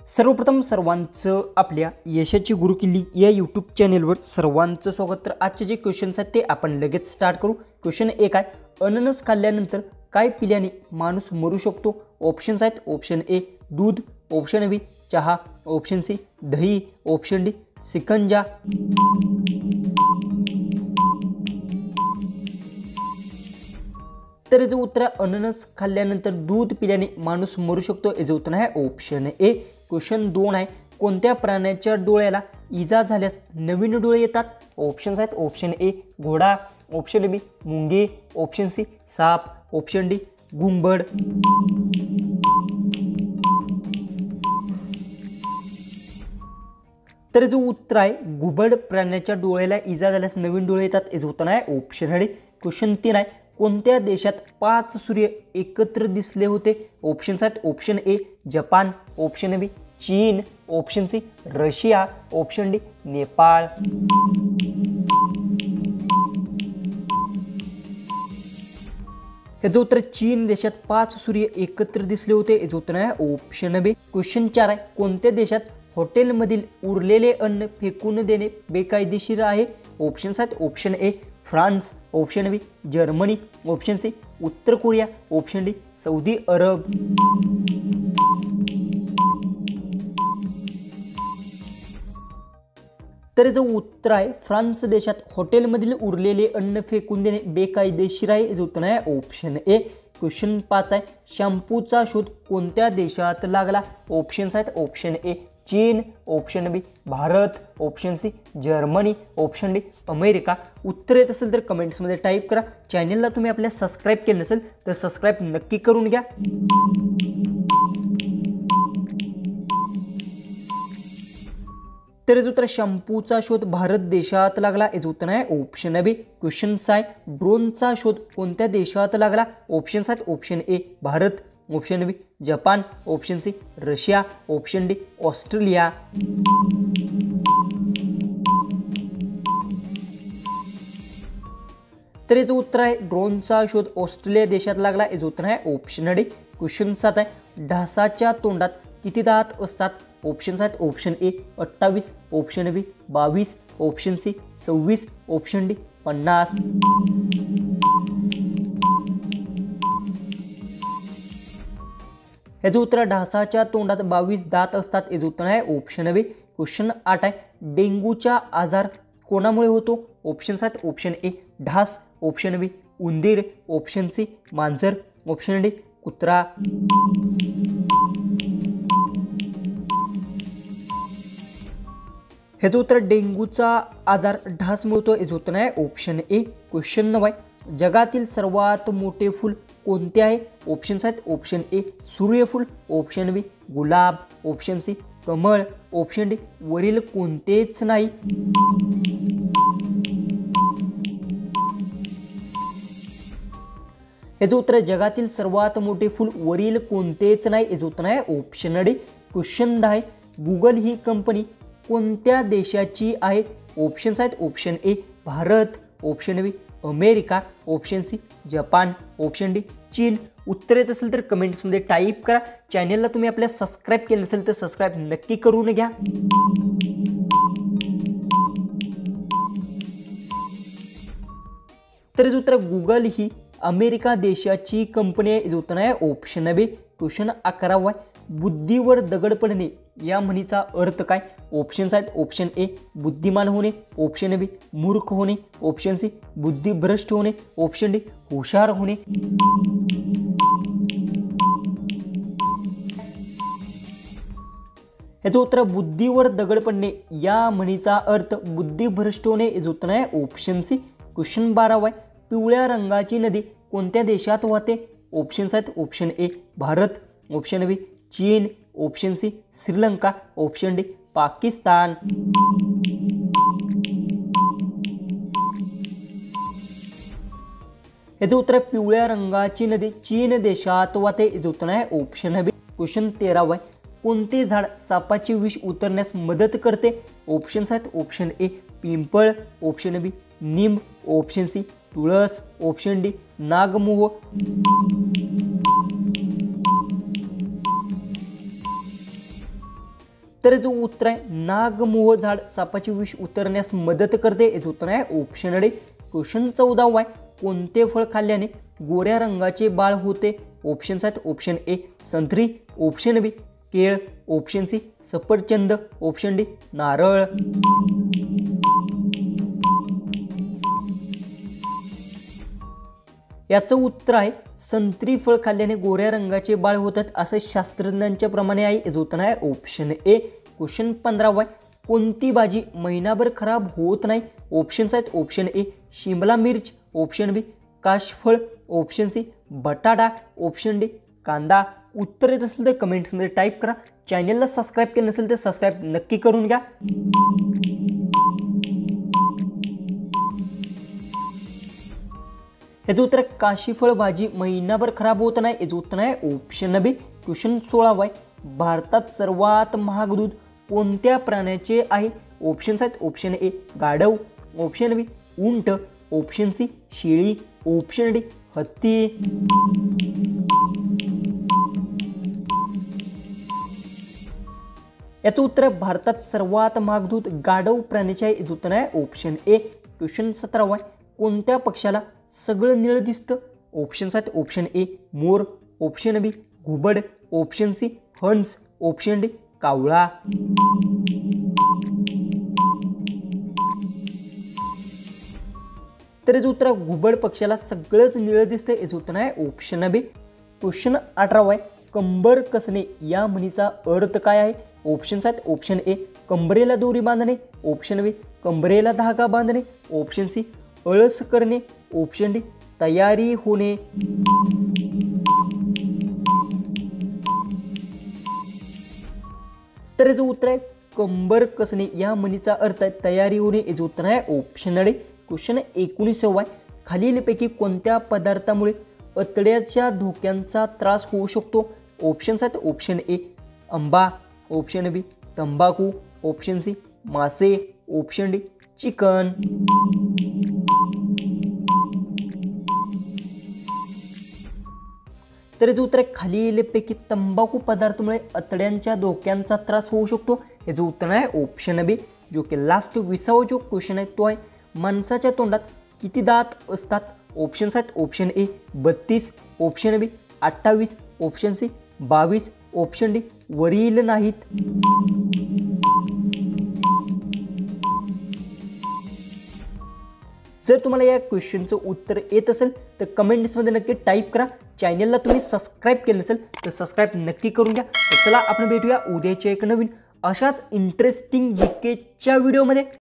सर्वप्रथम सर्वांचं आपल्या यशाची गुरुकिल्ली या यूट्यूब चॅनेलवर सर्वांचं स्वागत। तर आजचे जे क्वेश्चन्स आहेत ते आपण लगेच स्टार्ट करू। क्वेश्चन 1 आहे, अननस खाल्ल्यानंतर काय पिल्याने माणूस मरू शकतो? ऑप्शन्स आहेत, ऑप्शन ए दूध, ऑप्शन बी चहा, ऑप्शन सी दही, ऑप्शन डी शिकंजा। तर याचं उत्तर आहे अननस खाल्ल्यानंतर दूध पिल्याने माणूस मरू शकतो। याचं उत्तर आहे ऑप्शन ए। क्वेश्चन 2 आहे, कोणत्या प्राण्याच्या डोळ्याला इजा झाल्यास नवीन डोळे येतात? ऑप्शन्स आहेत, ऑप्शन ए घोडा, ऑप्शन बी मुंगी, ऑप्शन सी साप, ऑप्शन डी घुंबड। तर याचं उत्तर आहे घुबड प्राण्याच्या डोळ्याला इजा झाल्यास नवीन डोळे येतात। याचं उत्तर आहे ऑप्शन डी। क्वेश्चन 3 आहे, कोणत्या देशात 5 सूर्य एकत्र दिसले होते? ऑप्शन्स आहेत, option A Japan, option B चीन, option C Russia, option D Nepal. याचं उत्तर चीन देशात 5 सूर्य एकत्र दिसले होते। याचं उत्तर आहे ऑप्शन बी। क्वेश्चन 4 आहे, कोणत्या देशात हॉटेलमधील उरलेले अन्न फेकून देणे बेकायदेशीर आहे? ऑप्शन्स आहेत, option A France, option B Germany, option C उत्तर Korea, option D Saudi Arab. तर याचं उत्तर आहे फ्रान्स देशात हॉटेलमधील उरलेले अन्न फेकून देणे बेकायदेशीर आहे। याचं उत्तर आहे ऑप्शन ए। क्वेश्चन 5 आहे, शॅम्पूचा शोध कोणत्या देशात लागला? ऑप्शन्स आहेत, ऑप्शन ए चीन, option B Bharat, option C Germany, option D America. उत्तर येत असेल तर कमेंट्समध्ये टाईप करा। चॅनलला तुम्ही आपल्या सबस्क्राईब केलं नसेल तर सबस्क्राईब नक्की करून घ्या। तर याचं उत्तर शॅम्पूचा शोध भारत देशात लागला। याचं उत्तर आहे ऑप्शन बी। क्वेश्चन 6 आहे, ड्रोनचा शोध कोणत्या देशात लागला? ऑप्शन्स आहेत, option A Bharat, option B Japan, option C Russia, option D Australia. तर याचं उत्तर आहे ड्रोनचा शोध ऑस्ट्रेलिया देशात लागला। याचं उत्तर आहे ऑप्शन डी। क्वेश्चन 7 आहे, ढासाच्या तोंडात किती दात असतात? ऑप्शन्स आहेत, option A 28, option B 22, option C 26, option D 50। याचं उत्तर ढासाच्या तोंडात 22 दात असतात। याचं उत्तर आहे ऑप्शन बी। क्वेश्चन 8 आहे, डेंग्यूचा आजार कोणामुळे होतो? ऑप्शन्स आहेत, ऑप्शन ए ढास, ऑप्शन बी उंदीर, ऑप्शन सी मांजर, ऑप्शन डी कुत्रा। ह्याचं उत्तर डेंग्यूचा आजार ढासमुळे होतो। याचं उत्तर आहे ऑप्शन ए। क्वेश्चन 9 आहे, जगातील सर्वात मोठे फूल कोणते आहे? ऑप्शन्स आहेत, ऑप्शन ए सूर्यफूल, ऑप्शन बी गुलाब, ऑप्शन सी कमळ, ऑप्शन डी वरील कोणतेच नाही। याचं उत्तर जगातील सर्वात मोठे फूल वरील कोणतेच नाही। याचं उत्तर आहे ऑप्शन डी। क्वेश्चन 10 आहे, गुगल ही कंपनी कोणत्या देशाची आहे? ऑप्शन्स आहेत, option A Bharat, option B America, option C Japan, option D चीन। उत्तर येत असेल तर कमेंट्समध्ये टाईप करा। चॅनलला तुम्ही आपल्या सबस्क्राईब केलं नसेल तर सबस्क्राईब नक्की करून घ्या। तर याचं उत्तर गुगल ही अमेरिका देशाची कंपनी आहे। याचं उत्तर आहे ऑप्शन बी। क्वेश्चन 11 आहे, बुद्धीवर दगड पडणे या म्हणीचा अर्थ काय? ऑप्शन्स आहेत, ऑप्शन ए बुद्धिमान होणे, ऑप्शन बी मूर्ख होणे, ऑप्शन सी बुद्धिभ्रष्ट होणे, ऑप्शन डी हुशार होणे। याचं उत्तर बुद्धीवर दगड पडणे या म्हणीचा अर्थ बुद्धिभ्रष्ट होणे। याचं उत्तर आहे ऑप्शन सी। क्वेश्चन 12 आहे, पिवळ्या रंगाची नदी कोणत्या देशात वाहते? ऑप्शन्स आहेत, option A Bharat, option B चीन, option C Sri Lanka, option D Pakistan. याचं उत्तर पिवळ्या रंगाची नदी चीन देशात वाहते। याचं उत्तर आहे ऑप्शन बी। क्वेश्चन 13 आहे, कोणते झाड सापाचे विष उतरण्यास मदत करते? ऑप्शन्स आहेत, ऑप्शन ए पिंपळ, ऑप्शन बी निंब, ऑप्शन सी तुळस, ऑप्शन डी नागमोह। तर जो उत्तर आहे नागमोह झाड सापाचे विष उतरण्यास मदत करते, याचं उत्तर आहे ऑप्शन डी. क्वेश्चन 14 आहे, कोणते फळ खाल्ल्याने गोऱ्या रंगाचे बाळ होते? ऑप्शन्स आहेत ऑप्शन ए संत्री, ऑप्शन बी केळ, ऑप्शन सी सफरचंद, ऑप्शन डी नारळ. याचं उत्तर आहे संत्री फळ खाल्ल्याने गोऱ्या रंगाचे बाळ होतात असं शास्त्रज्ञांच्या प्रमाणे आहे, याचं उत्तर आहे ऑप्शन ए. क्वेश्चन 15 आहे, कोणती भाजी महिनाभर खराब होत नाही? ऑप्शन्स आहेत ऑप्शन ए शिमला मिर्च, ऑप्शन बी काशफळ, ऑप्शन सी बटाटा, ऑप्शन डी कांदा. उत्तर येत असेल तर कमेंट्समध्ये टाईप करा. चॅनलला सबस्क्राईब केलं नसेल तर सबस्क्राईब नक्की करून घ्या. याचं उत्तर काशीफळ भाजी महिनाभर खराब होत नाही, याचं उत्तर आहे ऑप्शन बी. क्वेश्चन 16 आहे, भारतात सर्वात महाग दूध कोणत्या प्राण्याचे आहे? ऑप्शन्स आहेत ऑप्शन ए गाढव, ऑप्शन बी उंट, ऑप्शन सी शेळी, ऑप्शन डी हत्ती. याचं उत्तर आहे भारतात सर्वात महाग दूध गाढव प्राण्याचे आहे, याचं उत्तर आहे ऑप्शन ए. क्वेश्चन 17 आहे, कोणत्या पक्षाला सगळं निळं दिसतं? ऑप्शन्स आहेत ऑप्शन ए मोर, ऑप्शन बी घुबड, ऑप्शन सी हंस, ऑप्शन डी कावळा. तर याचं उत्तर घुबड पक्षाला सगळंच निळं दिसतं, याचं उत्तर आहे ऑप्शन बी. क्वेश्चन 18 आहे, कंबर कसणे या म्हणीचा अर्थ काय आहे? ऑप्शन्स आहेत ऑप्शन ए कंबरेला दोरी बांधणे, ऑप्शन बी कंबरेला धागा बांधणे, ऑप्शन सी अळस करणे, ऑप्शन डी तयारी होणे. तर याचं उत्तर आहे कंबर कसणे या म्हणीचा अर्थ आहे तयारी होणे, याचं उत्तर आहे ऑप्शन डी. क्वेश्चन 19 आहे, खालीलपैकी कोणत्या पदार्थामुळे अतड्याच्या धोक्यांचा त्रास होऊ शकतो? ऑप्शन्स आहेत ऑप्शन ए आंबा, ऑप्शन बी तंबाखू, ऑप्शन सी मासे, ऑप्शन डी चिकन. तर याचं उत्तर आहे खालीलपैकी तंबाखू पदार्थामुळे अतड्यांच्या धोक्यांचा त्रास होऊ शकतो, याचं उत्तर आहे ऑप्शन बी. जो की लास्ट 20वा जो क्वेश्चन आहे तो आहे, माणसाच्या तोंडात किती दात असतात? ऑप्शन्स आहेत option A 32, option B 28, option C 22, option D वरील नाहीत. जर तुम्हाला या क्वेश्चनचं उत्तर येत असेल तर कमेंट्समध्ये नक्की टाईप करा. चॅनलला तुम्ही सबस्क्राईब केलं नसेल तर सबस्क्राईब नक्की करून घ्या. तर चला आपण भेटूया उद्याच्या एक नवीन अशाच इंटरेस्टिंग जीकेच्या व्हिडिओमध्ये.